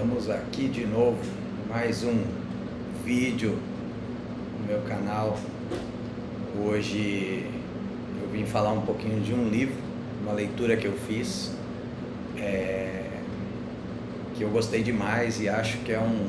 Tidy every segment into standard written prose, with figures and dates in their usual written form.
Estamos aqui de novo, mais um vídeo no meu canal. Hoje eu vim falar um pouquinho de um livro, uma leitura que eu fiz, que eu gostei demais e acho que é um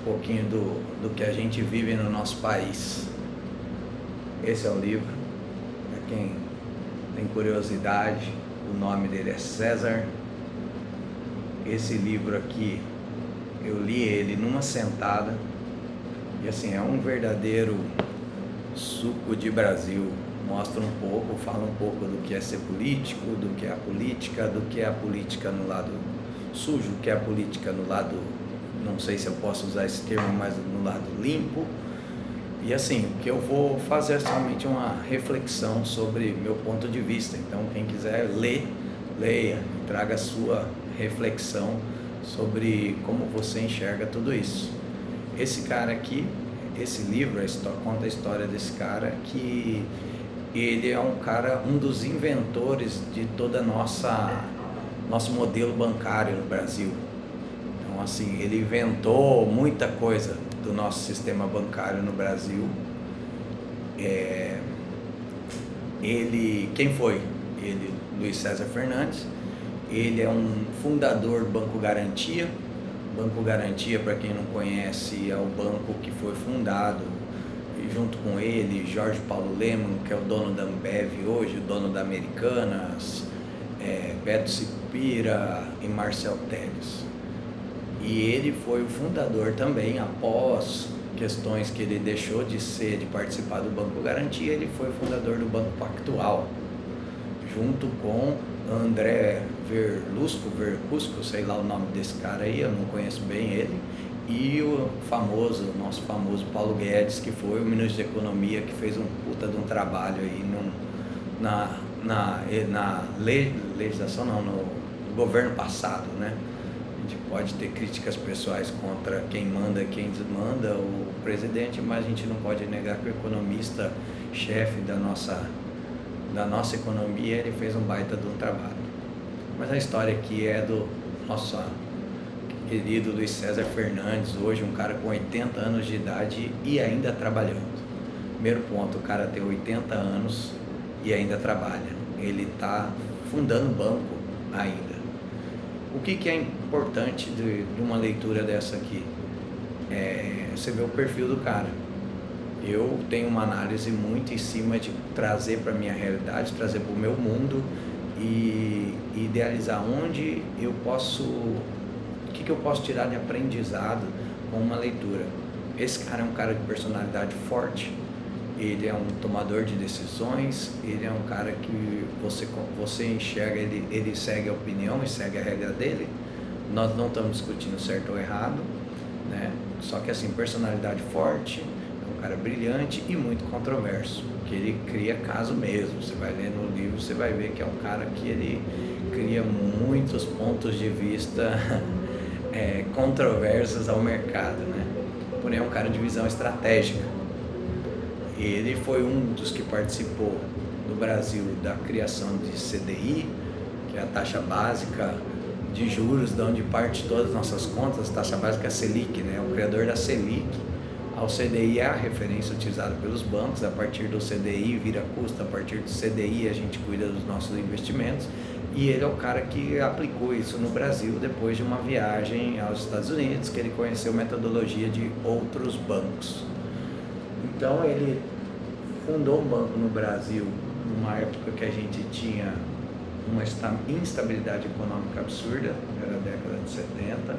pouquinho do que a gente vive no nosso país. Esse é o livro, para quem tem curiosidade, o nome dele é César. Esse livro aqui, eu li ele numa sentada e assim, é um verdadeiro suco de Brasil. Mostra um pouco, fala um pouco do que é ser político, do que é a política, do que é a política no lado sujo, do que é a política no lado, não sei se eu posso usar esse termo, mas no lado limpo. E assim, o que eu vou fazer é somente uma reflexão sobre meu ponto de vista. Então, quem quiser ler, leia e traga a sua reflexão sobre como você enxerga tudo isso. Esse cara aqui, esse livro conta a história desse cara, que ele é um dos inventores de toda nosso modelo bancário no Brasil. Então assim, ele inventou muita coisa do nosso sistema bancário no Brasil. Quem foi? Ele, Luiz César Fernandes. Ele é um fundador do Banco Garantia. Banco Garantia, para quem não conhece, é o banco que foi fundado, e junto com ele, Jorge Paulo Lemann, que é o dono da Ambev hoje, o dono da Americanas, Beto Sicupira e Marcel Telles. E ele foi o fundador também, após questões que ele deixou de participar do Banco Garantia, ele foi o fundador do Banco Pactual, junto com André Vercusco, sei lá o nome desse cara aí, eu não conheço bem ele, e o nosso famoso Paulo Guedes, que foi o ministro da Economia, que fez um puta de um trabalho aí na legislação, não, no governo passado, né? A gente pode ter críticas pessoais contra quem manda e quem desmanda, o presidente, mas a gente não pode negar que o economista chefe da nossa economia, ele fez um baita de um trabalho. Mas a história aqui é do nosso querido Luiz César Fernandes, hoje um cara com 80 anos de idade e ainda trabalhando. Primeiro ponto, o cara tem 80 anos e ainda trabalha. Ele está fundando banco ainda. O que é importante de uma leitura dessa aqui? Você vê o perfil do cara. Eu tenho uma análise muito em cima de trazer para a minha realidade, trazer para o meu mundo e idealizar o que eu posso tirar de aprendizado com uma leitura. Esse cara é um cara de personalidade forte, ele é um tomador de decisões, ele é um cara que você enxerga, ele segue a opinião e segue a regra dele. Nós não estamos discutindo certo ou errado, né? Só que assim, personalidade forte, um cara brilhante e muito controverso, que ele cria caso mesmo. Você vai ler no livro, você vai ver que é um cara que ele cria muitos pontos de vista controversos ao mercado, né? Porém é um cara de visão estratégica. Ele foi um dos que participou no Brasil da criação de CDI, que é a taxa básica de juros, de onde parte todas as nossas contas, taxa básica Selic, né? O criador da Selic. O CDI é a referência utilizada pelos bancos. A partir do CDI vira custo, a partir do CDI a gente cuida dos nossos investimentos, e ele é o cara que aplicou isso no Brasil depois de uma viagem aos Estados Unidos, que ele conheceu metodologia de outros bancos. Então ele fundou um banco no Brasil numa época que a gente tinha uma instabilidade econômica absurda, era a década de 70,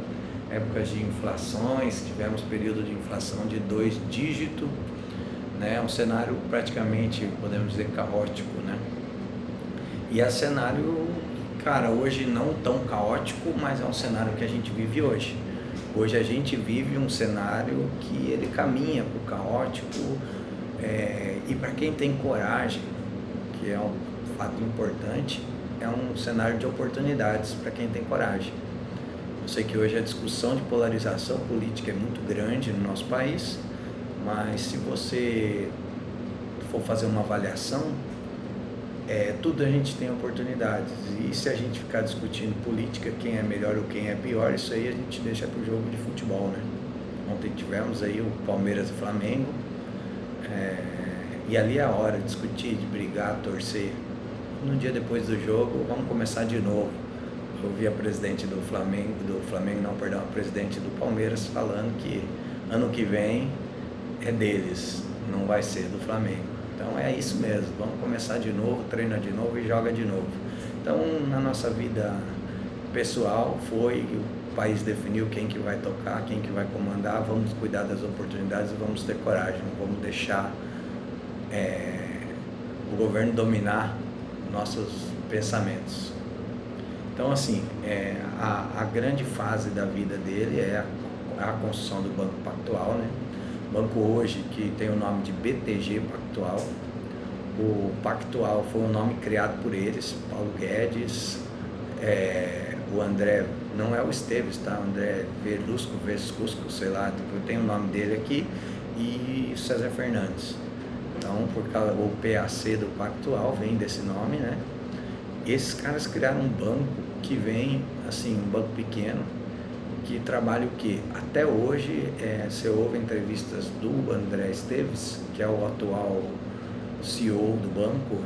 épocas de inflações, tivemos período de inflação de 2 dígitos, né? Um cenário praticamente, podemos dizer, caótico, né? E é cenário, cara, hoje não tão caótico, mas é um cenário que a gente vive hoje. Hoje a gente vive um cenário que ele caminha para o caótico, e para quem tem coragem, que é um fato importante, é um cenário de oportunidades para quem tem coragem. Eu sei que hoje a discussão de polarização política é muito grande no nosso país, mas se você for fazer uma avaliação, tudo a gente tem oportunidades, e se a gente ficar discutindo política, quem é melhor ou quem é pior, isso aí a gente deixa para o jogo de futebol, né? Ontem tivemos aí o Palmeiras e Flamengo, e ali é a hora de discutir, de brigar, torcer. No dia depois do jogo, vamos começar de novo. Eu vi a presidente do Flamengo não, perdão, a presidente do Palmeiras falando que ano que vem é deles, não vai ser do Flamengo. Então é isso mesmo, vamos começar de novo, treina de novo e joga de novo. Então na nossa vida pessoal o país definiu quem que vai tocar, quem que vai comandar, vamos cuidar das oportunidades e vamos ter coragem, não vamos deixar o governo dominar nossos pensamentos. Então assim, a grande fase da vida dele é a construção do Banco Pactual, né? Banco hoje que tem o nome de BTG Pactual. O Pactual foi um nome criado por eles, Paulo Guedes, o André, não é o Esteves, tá? O André Vescusco, sei lá, tem o nome dele aqui, e César Fernandes. Então, o PAC do Pactual vem desse nome, né? Esses caras criaram um banco que vem, assim, um banco pequeno, que trabalha o quê? Até hoje, você ouve entrevistas do André Esteves, que é o atual CEO do banco,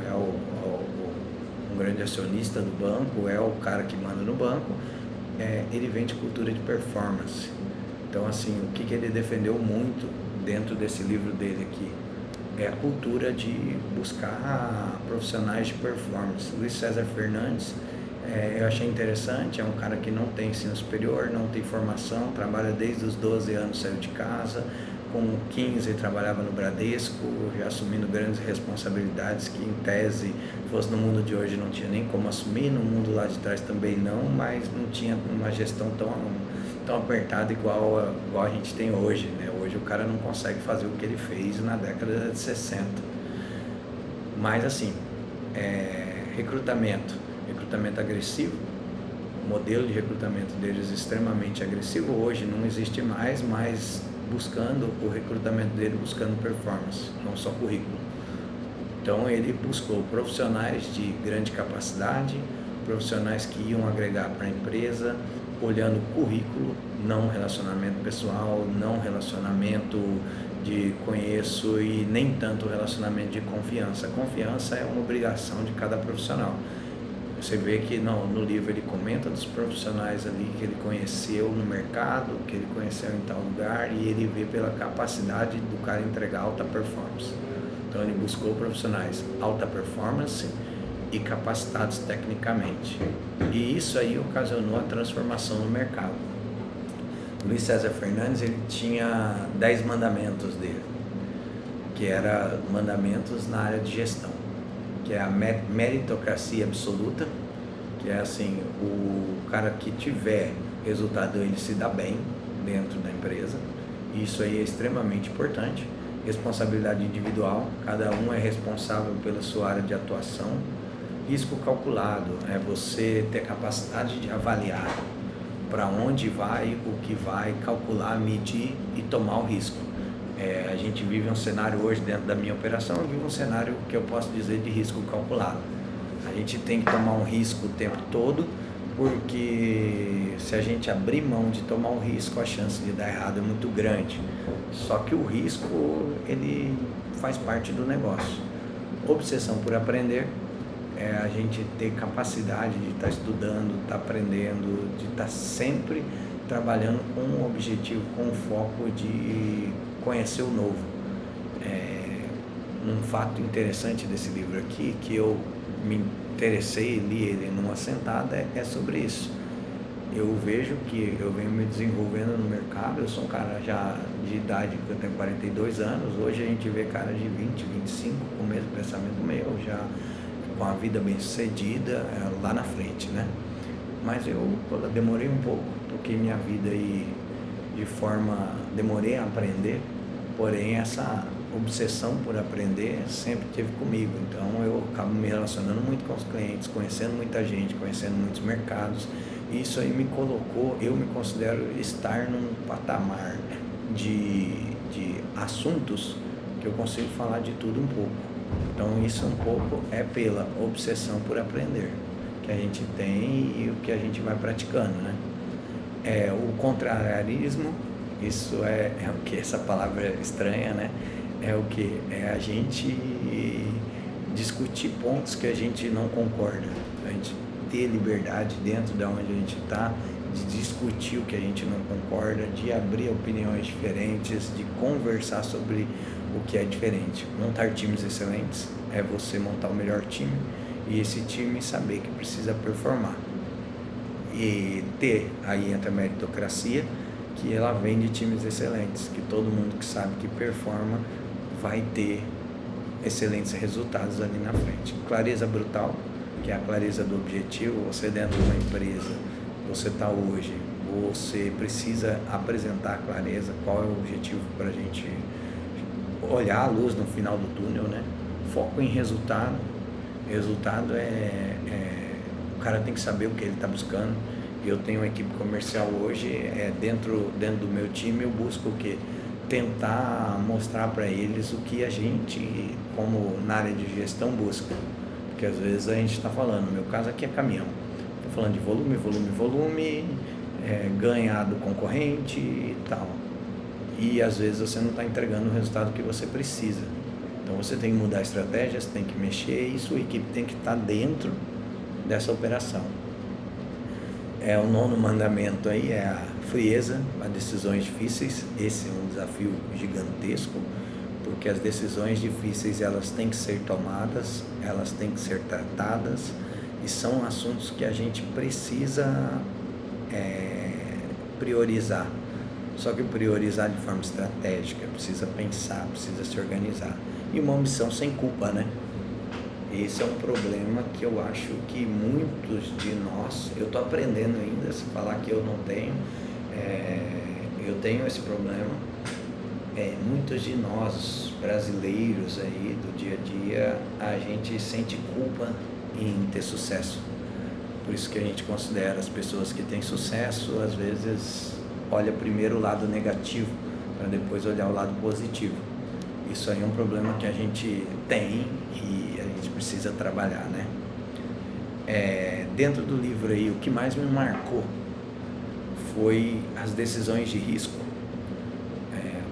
um grande acionista do banco, é o cara que manda no banco, ele vende cultura de performance. Então, assim, o que ele defendeu muito dentro desse livro dele aqui? É a cultura de buscar profissionais de performance. Luiz César Fernandes, eu achei interessante, é um cara que não tem ensino superior, não tem formação, trabalha desde os 12 anos, saiu de casa, com 15 trabalhava no Bradesco, já assumindo grandes responsabilidades que em tese, fosse no mundo de hoje, não tinha nem como assumir, no mundo lá de trás também não, mas não tinha uma gestão tão apertada igual a gente tem hoje, né? Hoje o cara não consegue fazer o que ele fez na década de 60. Mas assim, recrutamento agressivo, o modelo de recrutamento deles é extremamente agressivo, hoje não existe mais, mas buscando o recrutamento dele, buscando performance, não só currículo. Então ele buscou profissionais de grande capacidade, profissionais que iam agregar para a empresa, olhando currículo, não relacionamento pessoal, não relacionamento de conheço e nem tanto relacionamento de confiança. A confiança é uma obrigação de cada profissional. Você vê que no livro ele comenta dos profissionais ali que ele conheceu no mercado, que ele conheceu em tal lugar, e ele vê pela capacidade do cara entregar alta performance. Então ele buscou profissionais alta performance e capacitados tecnicamente. E isso aí ocasionou a transformação no mercado. Luiz César Fernandes, ele tinha 10 mandamentos dele, que eram mandamentos na área de gestão, que é a meritocracia absoluta, que é assim, o cara que tiver resultado, ele se dá bem dentro da empresa. Isso aí é extremamente importante. Responsabilidade individual, cada um é responsável pela sua área de atuação. Risco calculado, é você ter capacidade de avaliar para onde vai, o que vai, calcular, medir e tomar o risco. A gente vive um cenário hoje dentro da minha operação, eu vivo um cenário que eu posso dizer de risco calculado. A gente tem que tomar um risco o tempo todo, porque se a gente abrir mão de tomar um risco, a chance de dar errado é muito grande. Só que o risco, ele faz parte do negócio. Obsessão por aprender, a gente ter capacidade de estar estudando, estar aprendendo, de estar sempre trabalhando com um objetivo, com um foco de conhecer o novo. Um fato interessante desse livro aqui, que eu me interessei e li ele numa sentada, é sobre isso. Eu vejo que eu venho me desenvolvendo no mercado, eu sou um cara já de idade, que eu tenho 42 anos, hoje a gente vê cara de 20, 25, com o mesmo pensamento meu, já com a vida bem sucedida lá na frente, né? Mas eu demorei um pouco, toquei minha vida aí demorei a aprender, porém essa obsessão por aprender sempre teve comigo, então eu acabo me relacionando muito com os clientes, conhecendo muita gente, conhecendo muitos mercados, e isso aí me colocou, eu me considero estar num patamar de assuntos que eu consigo falar de tudo um pouco. Então isso um pouco é pela obsessão por aprender que a gente tem e o que a gente vai praticando, né? O contrariarismo, isso é o que? Essa palavra é estranha, né? É o que? É a gente discutir pontos que a gente não concorda, a gente ter liberdade dentro de onde a gente está, de discutir o que a gente não concorda, de abrir opiniões diferentes, de conversar sobre o que é diferente. Montar times excelentes é você montar o melhor time e esse time saber que precisa performar. E aí entra a meritocracia, que ela vem de times excelentes, que todo mundo que sabe que performa vai ter excelentes resultados ali na frente. Clareza brutal, que é a clareza do objetivo. Você dentro de uma empresa, você está hoje, você precisa apresentar a clareza, qual é o objetivo para a gente olhar a luz no final do túnel, né? Foco em resultado. Resultado o cara tem que saber o que ele está buscando. Eu tenho uma equipe comercial hoje, dentro do meu time eu busco o quê? Tentar mostrar para eles o que a gente, como na área de gestão, busca. Porque às vezes a gente está falando, no meu caso aqui é caminhão, estou falando de volume, ganhar do concorrente e tal. E às vezes você não está entregando o resultado que você precisa. Então você tem que mudar a estratégia, você tem que mexer e sua equipe tem que estar dentro dessa operação. O nono mandamento aí é a frieza, as decisões difíceis. Esse é um desafio gigantesco, porque as decisões difíceis elas têm que ser tomadas, elas têm que ser tratadas e são assuntos que a gente precisa priorizar. Só que priorizar de forma estratégica, precisa pensar, precisa se organizar. E uma missão sem culpa, né? Esse é um problema que eu acho que muitos de nós, eu estou aprendendo ainda, se falar que eu não tenho, eu tenho esse problema. Muitos de nós brasileiros aí do dia a dia, a gente sente culpa em ter sucesso. Por isso que a gente considera as pessoas que têm sucesso, às vezes olha primeiro o lado negativo, para depois olhar o lado positivo. Isso aí é um problema que a gente tem e a gente precisa trabalhar, né? Dentro do livro aí, o que mais me marcou foi as decisões de risco.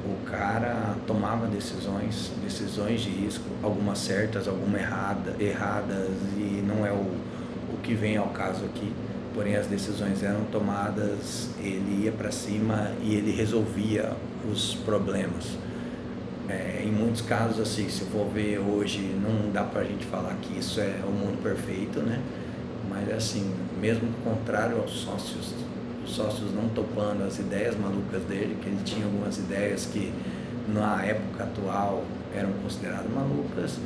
O cara tomava decisões de risco, algumas certas, algumas erradas, e não é o que vem ao caso aqui. Porém, as decisões eram tomadas, ele ia para cima e ele resolvia os problemas. Em muitos casos, assim, se eu for ver hoje, não dá pra gente falar que isso é o mundo perfeito, né? Mas assim, mesmo contrário aos sócios, os sócios não topando as ideias malucas dele, que ele tinha algumas ideias que na época atual eram consideradas malucas,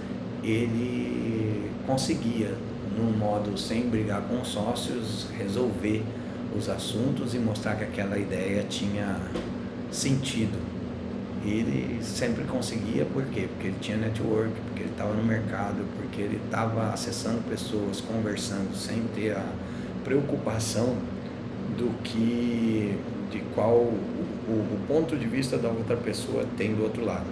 ele conseguia, num modo sem brigar com os sócios, resolver os assuntos e mostrar que aquela ideia tinha sentido. Ele sempre conseguia, por quê? Porque ele tinha network, porque ele estava no mercado, porque ele estava acessando pessoas, conversando, sem ter a preocupação de qual o ponto de vista da outra pessoa tem do outro lado.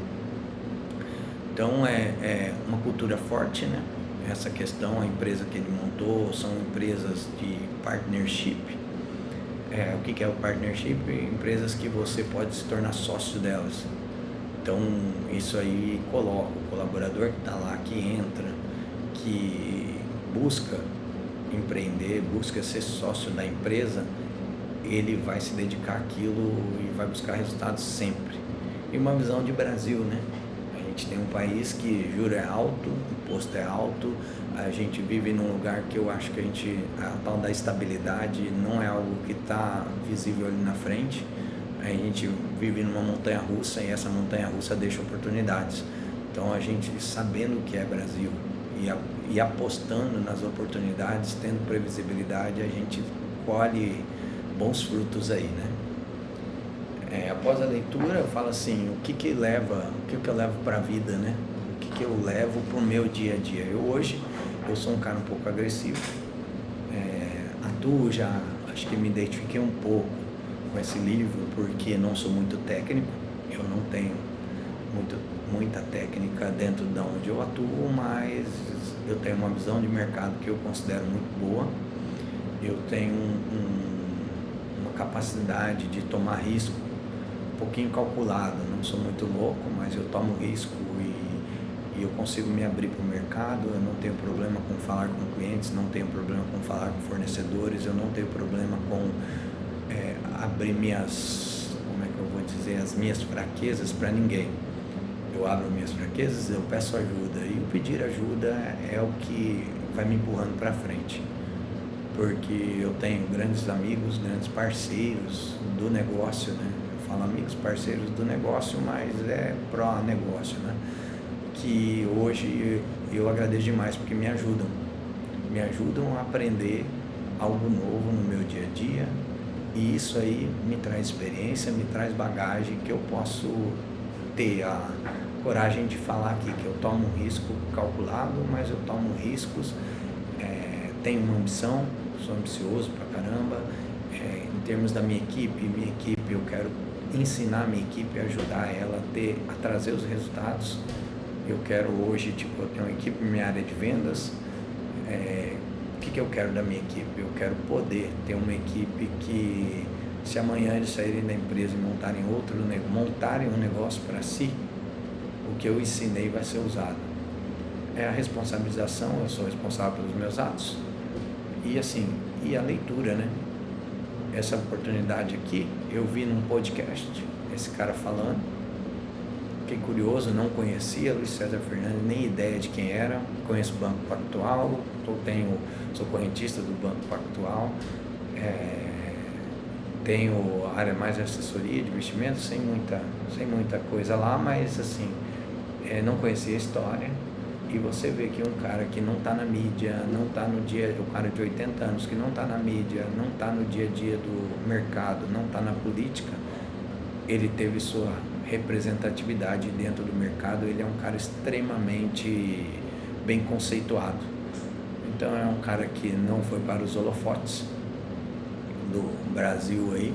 Então é uma cultura forte, né? Essa questão, a empresa que ele montou são empresas de partnership. O que é o partnership? Empresas que você pode se tornar sócio delas. Então isso aí coloca o colaborador que está lá, que entra, que busca empreender, busca ser sócio da empresa, ele vai se dedicar àquilo e vai buscar resultados sempre. E uma visão de Brasil, né? A gente tem um país que juro é alto, imposto é alto, a gente vive num lugar que eu acho que a tal da estabilidade não é algo que está visível ali na frente. A gente vive numa montanha-russa e essa montanha-russa deixa oportunidades. Então a gente, sabendo o que é Brasil e apostando nas oportunidades, tendo previsibilidade, a gente colhe bons frutos aí, né? Após a leitura eu falo assim, o que eu levo para a vida, né? O que eu levo para o meu dia a dia. Hoje eu sou um cara um pouco agressivo, atuo já, acho que me identifiquei um pouco com esse livro, porque não sou muito técnico, eu não tenho muita técnica dentro de onde eu atuo, mas eu tenho uma visão de mercado que eu considero muito boa. Eu tenho uma capacidade de tomar risco um pouquinho calculada. Não sou muito louco, mas eu tomo risco e eu consigo me abrir para o mercado. Eu não tenho problema com falar com clientes, não tenho problema com falar com fornecedores, eu não tenho problema com abrir as minhas fraquezas para ninguém. Eu abro minhas fraquezas, eu peço ajuda, e o pedir ajuda é o que vai me empurrando para frente, porque eu tenho grandes amigos, grandes parceiros do negócio, né? Eu falo amigos, parceiros do negócio, mas é pró-negócio, né? Que hoje eu agradeço demais porque me ajudam a aprender algo novo no meu dia a dia, e isso aí me traz experiência, me traz bagagem que eu posso ter a coragem de falar aqui, que eu tomo um risco calculado, mas eu tomo riscos, tenho uma ambição, sou ambicioso pra caramba, em termos da minha equipe, eu quero ensinar a minha equipe, ajudar ela a trazer os resultados. Eu quero hoje, eu tenho uma equipe na minha área de vendas. O que eu quero da minha equipe? Eu quero poder ter uma equipe que, se amanhã eles saírem da empresa e montarem um negócio para si, o que eu ensinei vai ser usado. É a responsabilização, eu sou responsável pelos meus atos. E a leitura, né? Essa oportunidade aqui, eu vi num podcast, esse cara falando, fiquei curioso, não conhecia Luiz César Fernandes, nem ideia de quem era. Conheço o Banco Pactual, sou correntista do Banco Pactual, tenho a área mais de assessoria de investimentos, sem muita coisa lá, mas assim, não conhecia a história. E você vê que um cara que não está na mídia, o cara de 80 anos que não está na mídia, não está no dia a dia do mercado, não está na política, ele teve sua representatividade dentro do mercado. Ele é um cara extremamente bem conceituado. Então é um cara que não foi para os holofotes do Brasil aí,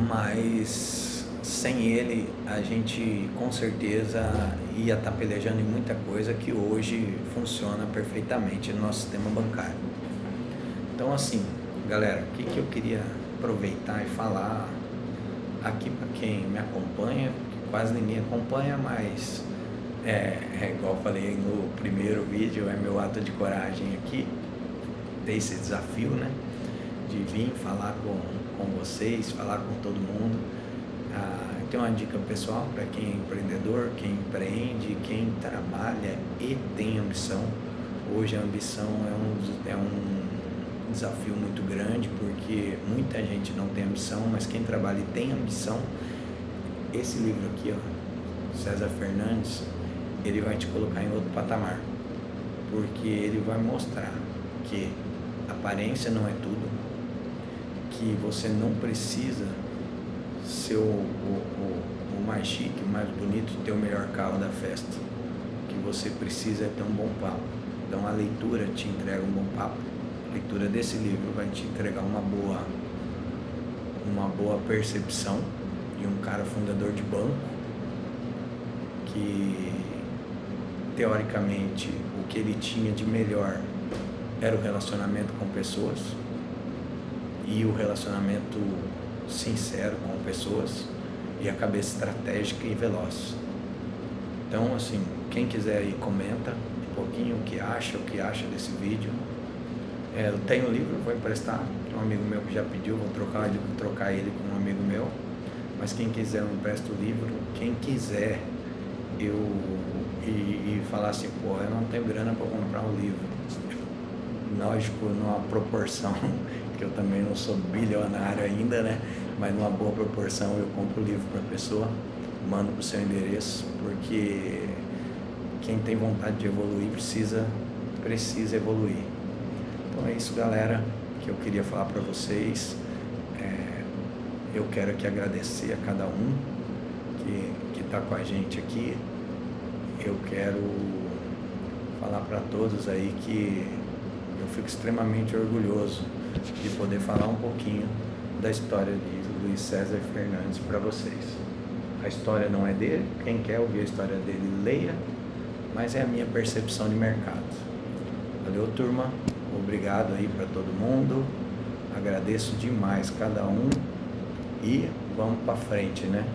mas sem ele a gente com certeza ia estar pelejando em muita coisa que hoje funciona perfeitamente no nosso sistema bancário. Então assim, galera, o que eu queria aproveitar e falar aqui para quem me acompanha, que quase ninguém acompanha, mas igual eu falei no primeiro vídeo, é meu ato de coragem aqui, ter esse desafio, né, de vir falar com vocês, falar com todo mundo. Tem uma dica pessoal para quem é empreendedor, quem empreende, quem trabalha e tem ambição. Hoje a ambição é um desafio muito grande, porque muita gente não tem ambição, mas quem trabalha e tem ambição, esse livro aqui, ó, César Fernandes, ele vai te colocar em outro patamar, porque ele vai mostrar que aparência não é tudo, que você não precisa ser o mais chique, o mais bonito, ter o melhor carro da festa, que você precisa ter um bom papo. Então a leitura te entrega um bom papo. A leitura desse livro vai te entregar uma boa percepção de um cara fundador de banco, que teoricamente o que ele tinha de melhor era o relacionamento com pessoas, e o relacionamento sincero com pessoas, e a cabeça estratégica e veloz. Então assim, quem quiser aí comenta um pouquinho o que acha desse vídeo. Eu tenho o livro, vou emprestar, um amigo meu que já pediu, vou trocar ele com um amigo meu, mas quem quiser eu empresto o livro. Quem quiser e falar assim, eu não tenho grana para comprar um livro, lógico, numa proporção que eu também não sou bilionário ainda, né? Mas numa boa proporção eu compro o livro para a pessoa, mando para o seu endereço, porque quem tem vontade de evoluir precisa evoluir. Então é isso, galera, que eu queria falar para vocês. Eu quero aqui agradecer a cada um que está com a gente aqui. Eu quero falar para todos aí que eu fico extremamente orgulhoso de poder falar um pouquinho da história de Luiz César Fernandes para vocês. A história não é dele, quem quer ouvir a história dele, leia, mas é a minha percepção de mercado. Valeu, turma, obrigado aí para todo mundo, agradeço demais cada um e vamos para frente, né?